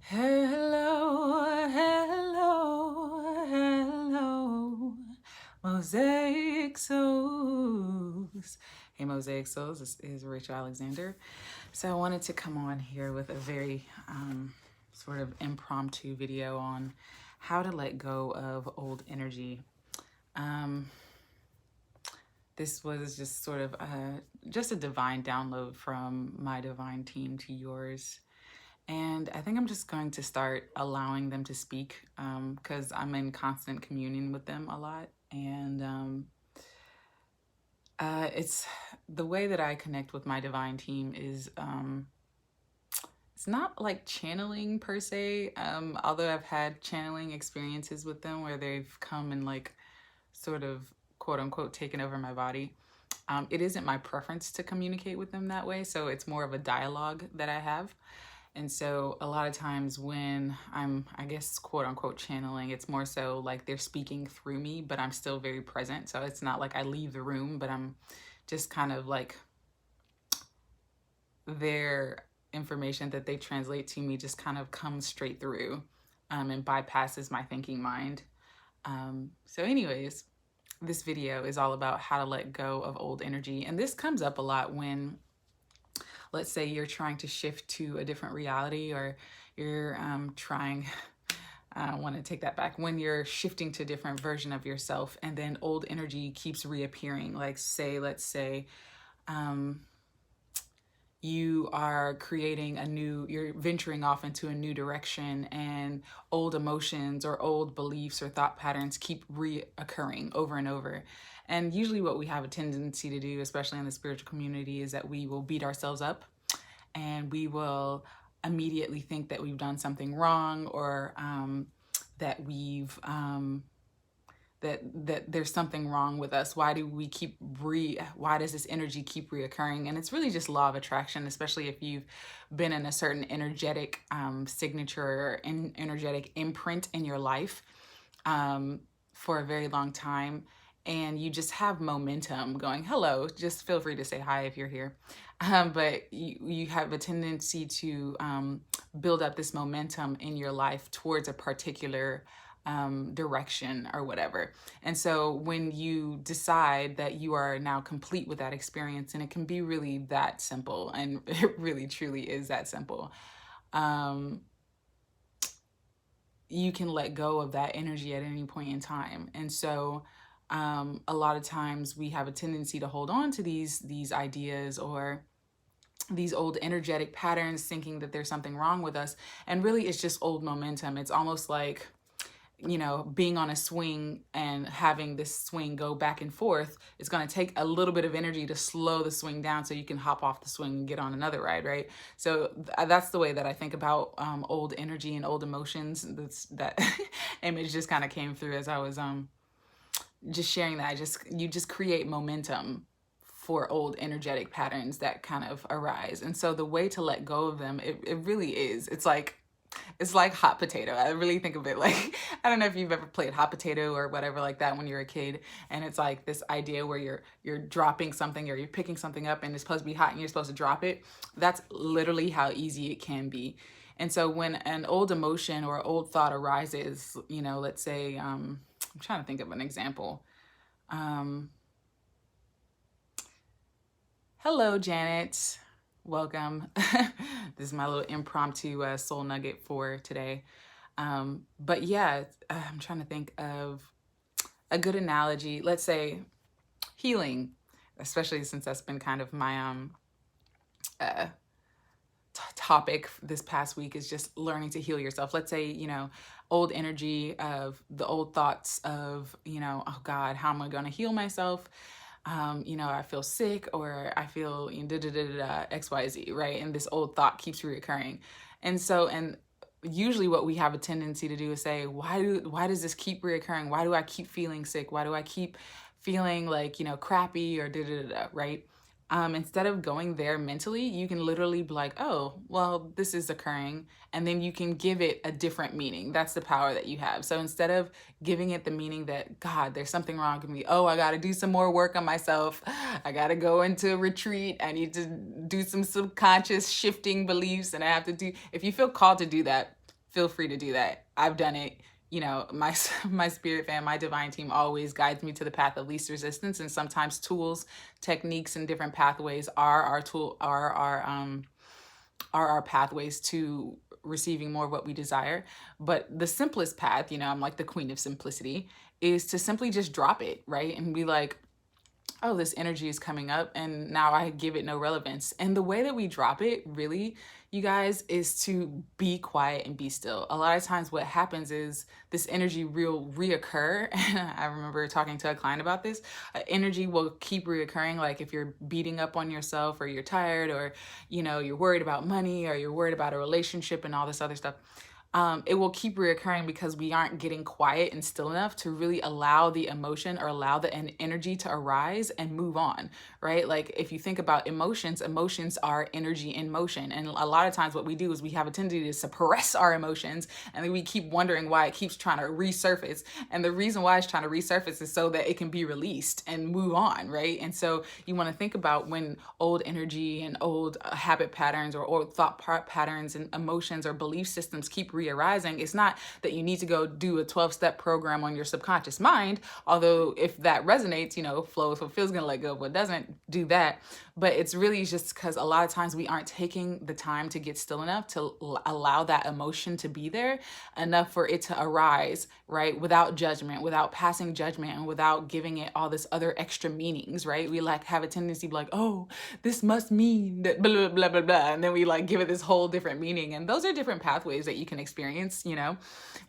Hello, hello, hello, Mosaic Souls. Hey, Mosaic Souls, this is Rachael Alexander. So I wanted to come on here with a very sort of impromptu video on how to let go of old energy. This was just sort of just a divine download from my divine team to yours. And I think I'm just going to start allowing them to speak because I'm in constant communion with them a lot. And it's the way that I connect with my divine team is it's not like channeling per se, although I've had channeling experiences with them where they've come and like sort of quote unquote taken over my body. It isn't my preference to communicate with them that way, so it's more of a dialogue that I have. And so a lot of times when I'm, I guess, quote unquote channeling, it's more so like they're speaking through me, but I'm still very present. So it's not like I leave the room, but I'm just kind of like their information that they translate to me just kind of comes straight through and bypasses my thinking mind. So anyways, this video is all about how to let go of old energy. And this comes up a lot when, let's say you're trying to shift to a different reality, or you're trying, I want to take that back, when you're shifting to a different version of yourself and then old energy keeps reappearing. Like let's say you are creating you're venturing off into a new direction, and old emotions or old beliefs or thought patterns keep reoccurring over and over. And usually what we have a tendency to do, especially in the spiritual community, is that we will beat ourselves up and we will immediately think that we've done something wrong, or that we've that there's something wrong with us. Why does this energy keep reoccurring? And it's really just law of attraction, especially if you've been in a certain energetic signature or energetic imprint in your life for a very long time, and you just have momentum going. Hello, just feel free to say hi if you're here. But you have a tendency to build up this momentum in your life towards a particular direction or whatever. And so when you decide that you are now complete with that experience, and it can be really that simple, and it really truly is that simple, you can let go of that energy at any point in time. And so a lot of times we have a tendency to hold on to these ideas or these old energetic patterns, thinking that there's something wrong with us. And really it's just old momentum. It's almost like, you know, being on a swing and having this swing go back and forth. It's going to take a little bit of energy to slow the swing down so you can hop off the swing and get on another ride, right? So that's the way that I think about old energy and old emotions. That image just kind of came through as I was just sharing that. You just create momentum for old energetic patterns that kind of arise. And so the way to let go of them, it really is, it's like hot potato. I really think of it like, I don't know if you've ever played hot potato or whatever like that when you're a kid, and it's like this idea where you're dropping something or you're picking something up and it's supposed to be hot and you're supposed to drop it. That's literally how easy it can be. And so when an old emotion or old thought arises, you know, let's say, I'm trying to think of an example. Hello, Janet. Welcome. This is my little impromptu soul nugget for today. But yeah, I'm trying to think of a good analogy. Let's say healing, especially since that's been kind of my topic this past week, is just learning to heal yourself. Let's say, you know, old energy of the old thoughts of, you know, oh God, how am I going to heal myself? You know, I feel sick, or I feel XYZ, right? And this old thought keeps reoccurring. And so, and usually what we have a tendency to do is say, why does this keep reoccurring? Why do I keep feeling sick? Why do I keep feeling like, you know, crappy or right? Instead of going there mentally, you can literally be like, oh, well, this is occurring. And then you can give it a different meaning. That's the power that you have. So instead of giving it the meaning that, God, there's something wrong with me. Oh, I got to do some more work on myself. I got to go into a retreat. I need to do some subconscious shifting beliefs. And I have to do, if you feel called to do that, feel free to do that. I've done it. You know, my spirit fan, my divine team always guides me to the path of least resistance. And sometimes tools, techniques, and different pathways are our pathways to receiving more of what we desire. But the simplest path, you know, I'm like the queen of simplicity, is to simply just drop it, right? And be like, oh, this energy is coming up and now I give it no relevance. And the way that we drop it, really, you guys, is to be quiet and be still. A lot of times what happens is this energy will reoccur. I remember talking to a client about this. Energy will keep reoccurring. Like if you're beating up on yourself, or you're tired, or, you know, you're worried about money, or you're worried about a relationship and all this other stuff. It will keep reoccurring because we aren't getting quiet and still enough to really allow the emotion or allow the energy to arise and move on, right? Like if you think about emotions, emotions are energy in motion. And a lot of times what we do is we have a tendency to suppress our emotions, and then we keep wondering why it keeps trying to resurface. And the reason why it's trying to resurface is so that it can be released and move on, right? And so you want to think about when old energy and old habit patterns or old thought patterns and emotions or belief systems keep arising. It's not that you need to go do a 12-step program on your subconscious mind, although if that resonates, you know, flow if it feels gonna let go of what doesn't, do that. But it's really just because a lot of times we aren't taking the time to get still enough to allow that emotion to be there enough for it to arise, right? Without judgment, without passing judgment, and without giving it all this other extra meanings, right? We like have a tendency to be like, oh, this must mean that blah, blah, blah, blah, blah. And then we like give it this whole different meaning. And those are different pathways that you can experience, you know.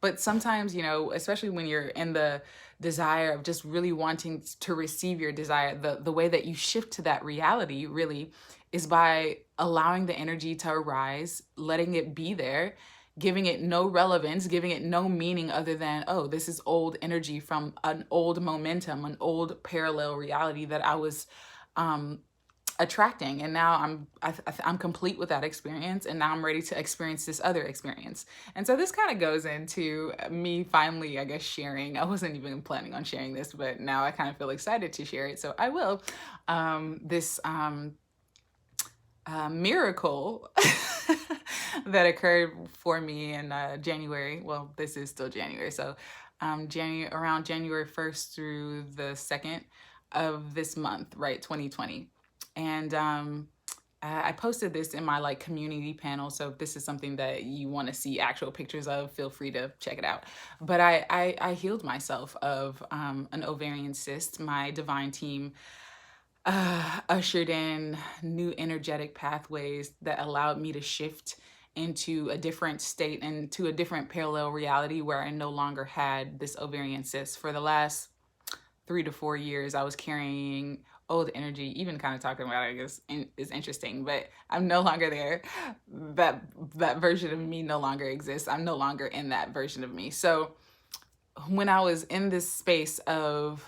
But sometimes, you know, especially when you're in the desire of just really wanting to receive your desire, the way that you shift to that reality really is by allowing the energy to arise, letting it be there, giving it no relevance, giving it no meaning other than, oh, this is old energy from an old momentum, an old parallel reality that I was attracting. And now I'm complete with that experience, and now I'm ready to experience this other experience. And so this kind of goes into me finally, I guess, sharing. I wasn't even planning on sharing this, but now I kind of feel excited to share it, so I will. This miracle that occurred for me in January. Well, this is still January, so around January 1st through the 2nd of this month, right, 2020. And I posted this in my like community panel. So if this is something that you want to see actual pictures of, feel free to check it out. But I healed myself of an ovarian cyst. My divine team ushered in new energetic pathways that allowed me to shift into a different state and to a different parallel reality where I no longer had this ovarian cyst. For the last 3 to 4 years, I was carrying old energy. Even kind of talking about it, I guess, is interesting, but I'm no longer there. That version of me no longer exists. I'm no longer in that version of me. So when I was in this space of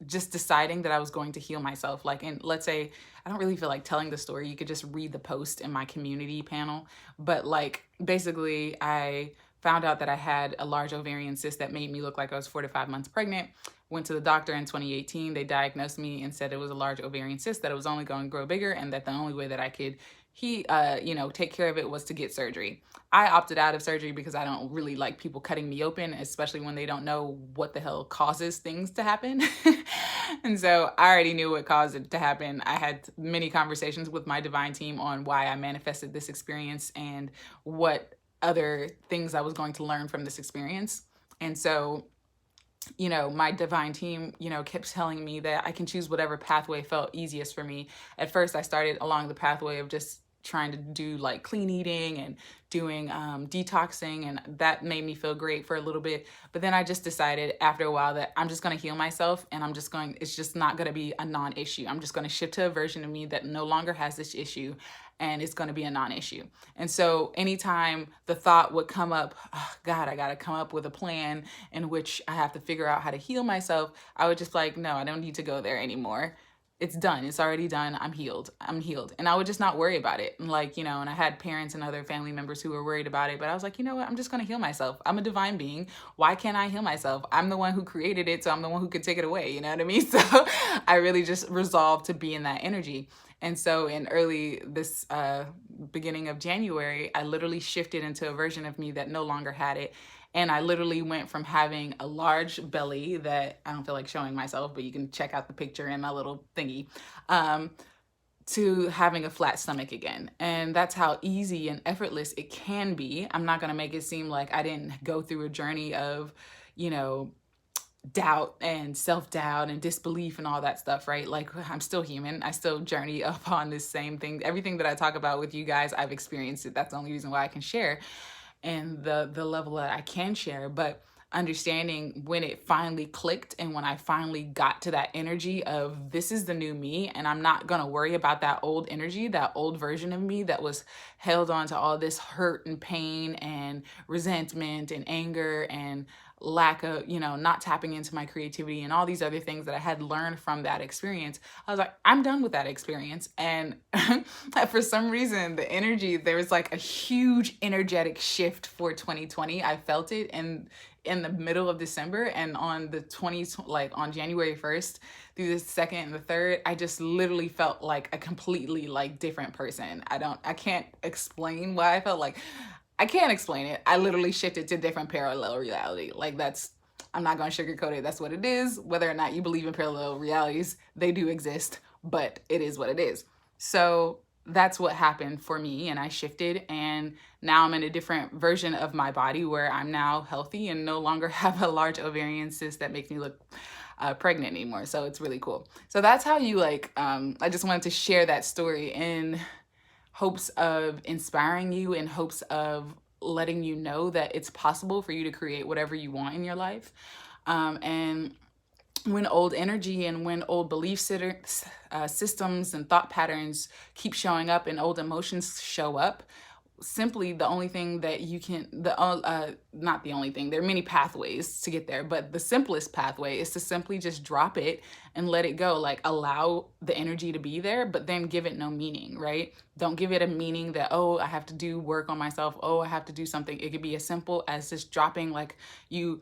just deciding that I was going to heal myself, like, and let's say, I don't really feel like telling the story. You could just read the post in my community panel. But like, basically, I found out that I had a large ovarian cyst that made me look like I was 4 to 5 months pregnant. Went to the doctor in 2018. They diagnosed me and said it was a large ovarian cyst, that it was only going to grow bigger, and that the only way that I could take care of it was to get surgery. I opted out of surgery because I don't really like people cutting me open, especially when they don't know what the hell causes things to happen. And so I already knew what caused it to happen. I had many conversations with my divine team on why I manifested this experience and what other things I was going to learn from this experience. And so, you know, my divine team, you know, kept telling me that I can choose whatever pathway felt easiest for me. At first, I started along the pathway of just trying to do like clean eating and doing detoxing, and that made me feel great for a little bit. But then I just decided after a while that I'm just going to heal myself, and it's just not going to be a non-issue. I'm just going to shift to a version of me that no longer has this issue, and it's going to be a non-issue. And so anytime the thought would come up, oh, God, I got to come up with a plan in which I have to figure out how to heal myself, I would just like, no, I don't need to go there anymore. It's done. It's already done. I'm healed. And I would just not worry about it. And like, you know, and I had parents and other family members who were worried about it, but I was like, you know what? I'm just going to heal myself. I'm a divine being. Why can't I heal myself? I'm the one who created it, so I'm the one who could take it away. You know what I mean? So I really just resolved to be in that energy. And so in this beginning of January, I literally shifted into a version of me that no longer had it. And I literally went from having a large belly that I don't feel like showing myself, but you can check out the picture in my little thingy, to having a flat stomach again. And that's how easy and effortless it can be. I'm not going to make it seem like I didn't go through a journey of, you know, doubt and self-doubt and disbelief and all that stuff, right? Like, I'm still human. I still journey upon this same thing. Everything that I talk about with you guys, I've experienced it. That's the only reason why I can share, and the level that I can share. But understanding when it finally clicked and when I finally got to that energy of this is the new me, and I'm not going to worry about that old energy, that old version of me that was held on to all this hurt and pain and resentment and anger and lack of, not tapping into my creativity and all these other things that I had learned from that experience. I was like, I'm done with that experience. And for some reason, there was like a huge energetic shift for 2020. I felt it in the middle of December, and on on January 1st through the 2nd and the 3rd, I just literally felt like a completely like different person. I can't explain why I felt like, I can't explain it. I literally shifted to different parallel reality. Like, I'm not going to sugarcoat it. That's what it is. Whether or not you believe in parallel realities, they do exist, but it is what it is. So that's what happened for me, and I shifted, and now I'm in a different version of my body where I'm now healthy and no longer have a large ovarian cyst that makes me look pregnant anymore. So it's really cool. So that's how you I just wanted to share that story in hopes of inspiring you, in hopes of letting you know that it's possible for you to create whatever you want in your life. And when old energy and when old belief systems and thought patterns keep showing up and old emotions show up, simply the only thing that you can, not the only thing, there are many pathways to get there, but the simplest pathway is to simply just drop it and let it go. Like, allow the energy to be there, but then give it no meaning, right? Don't give it a meaning that, oh, I have to do work on myself. Oh, I have to do something. It could be as simple as just dropping, like you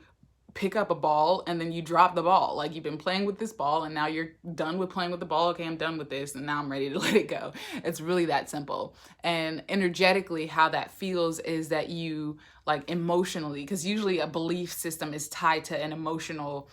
pick up a ball and then you drop the ball. Like, you've been playing with this ball and now you're done with playing with the ball. Okay, I'm done with this and now I'm ready to let it go. It's really that simple. And energetically, how that feels is that you, like, emotionally, because usually a belief system is tied to an emotional,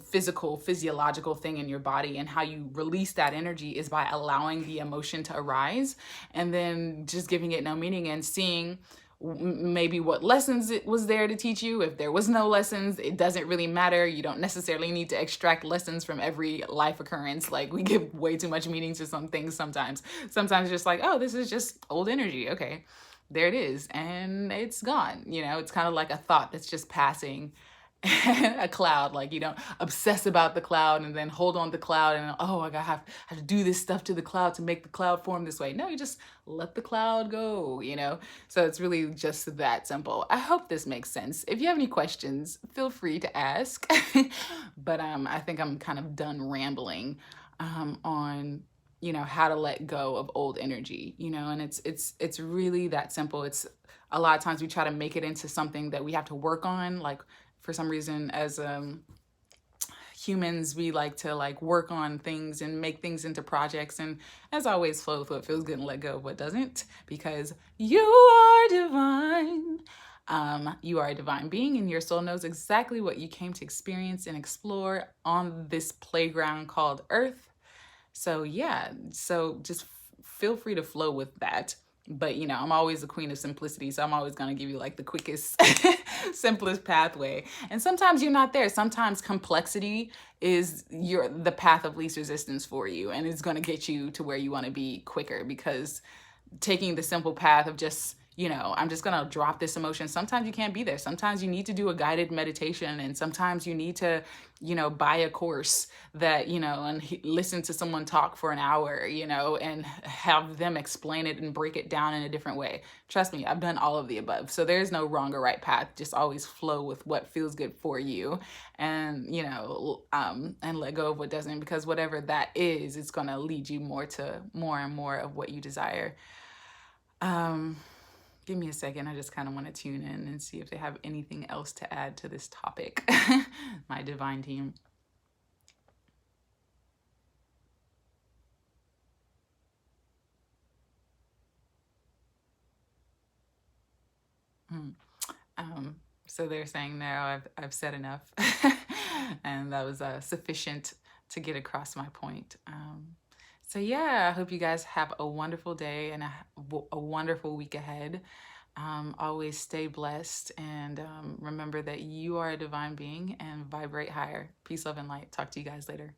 physiological thing in your body, and how you release that energy is by allowing the emotion to arise and then just giving it no meaning and seeing maybe what lessons it was there to teach you. If there was no lessons, it doesn't really matter. You don't necessarily need to extract lessons from every life occurrence. Like, we give way too much meaning to some things sometimes. Sometimes just like, oh, this is just old energy. Okay, there it is. And it's gone. It's kind of like a thought that's just passing. A cloud. Like, you don't obsess about the cloud and then hold on to the cloud and, oh, I have to do this stuff to the cloud to make the cloud form this way. No, you just let the cloud go, So it's really just that simple. I hope this makes sense. If you have any questions, feel free to ask. But I think I'm kind of done rambling on how to let go of old energy, and it's really that simple. It's a lot of times we try to make it into something that we have to work on. Like, for some reason, as humans, we like to work on things and make things into projects, and as always, flow with what feels good and let go of what doesn't, because you are divine. You are a divine being, and your soul knows exactly what you came to experience and explore on this playground called Earth. So yeah, so just feel free to flow with that. But I'm always the queen of simplicity, so I'm always going to give you the quickest, simplest pathway. And sometimes you're not there. Sometimes complexity is the path of least resistance for you, and it's going to get you to where you want to be quicker, because taking the simple path of just, I'm just going to drop this emotion. Sometimes you can't be there. Sometimes you need to do a guided meditation, and sometimes you need to, buy a course that, and listen to someone talk for an hour, and have them explain it and break it down in a different way. Trust me, I've done all of the above. So there's no wrong or right path. Just always flow with what feels good for you, and, and let go of what doesn't, because whatever that is, it's going to lead you more and more of what you desire. Give me a second. I just kind of want to tune in and see if they have anything else to add to this topic. My divine team. So they're saying, no, I've said enough. And that was sufficient to get across my point. So yeah, I hope you guys have a wonderful day and a wonderful week ahead. Always stay blessed, and remember that you are a divine being and vibrate higher. Peace, love, and light. Talk to you guys later.